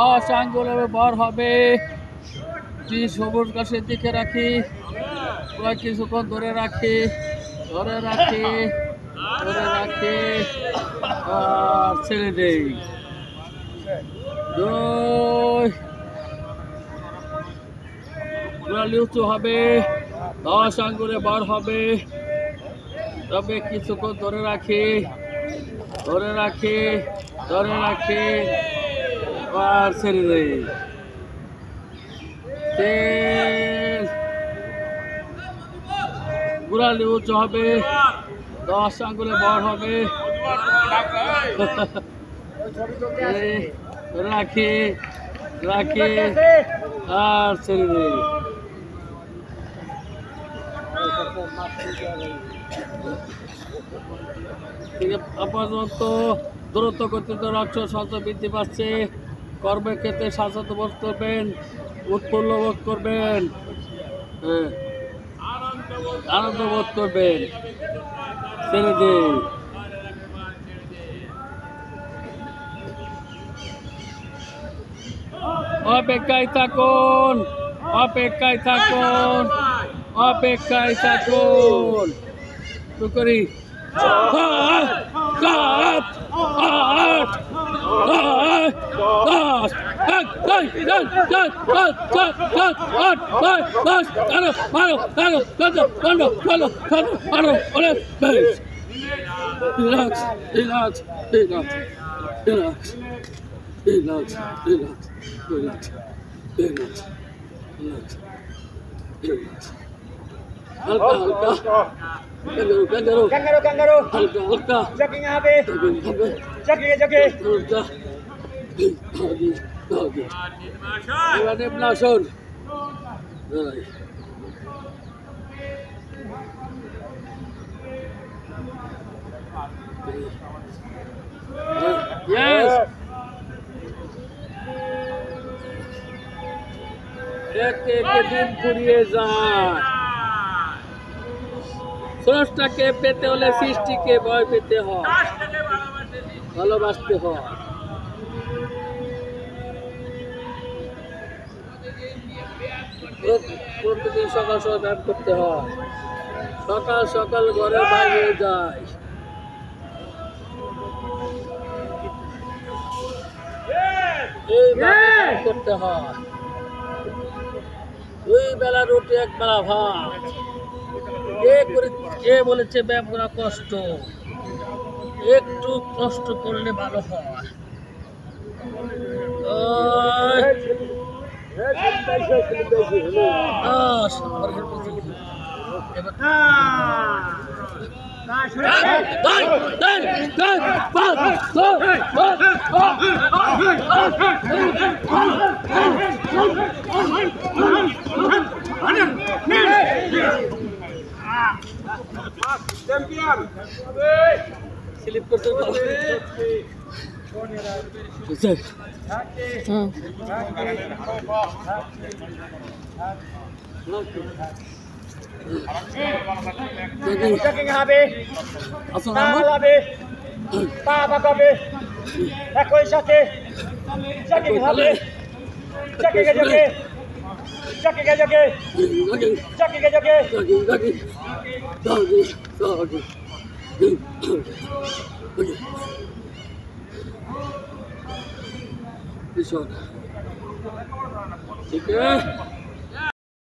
10 আঙ্গুলের বার হবে। সবুজ গাছের দিকে রাখি, কিছুক্ষণ ধরে রাখি আর ছেড়ে দেই। 2 উঁচু হবে, 10 আঙ্গুলে বার হবে। তবে কিছুক্ষণ ধরে রাখি আর ছেড়ে দেই। 3 গোড়ালি উঁচু হবে, 10 আঙ্গুলে বার হবে। রাখি আর ছেড়ে দেই। আপাতত দূরত্ব গতিতে রক্ত সঞ্চয় বৃদ্ধি পাচ্ছে। কর্মের ক্ষেত্রে স্বাচ্ছন্দ্য বোধ করবেন, উৎফুল্ল বোধ করবেন, আনন্দ বোধ করবেন। ছেড়ে দিন। অপেক্ষায় থাকুন। তো করি 7 8 Kangaroo. Jogging habe. Jogging. Yes. একে দিন ফুরিয়ে যায়। স্রষ্টাকে পেতে হলে সৃষ্টিকে ভয় পেতে হয়, ভালোবাসতে হয়। প্রতিদিন সকাল ব্যায়াম করতে হয়। সকাল ঘরের বাইরে যায়। এই ব্যায়াম করতে হয়। 2 বেলা রুটি 1 বেলা ভাত। কে বলেছে ব্যায়াম করা কষ্ট? একটু কষ্ট করলে ভালো হয়। স্লিপ করতে হবে, পা বাঁকাবে একই সাথে। হবে ठीक है।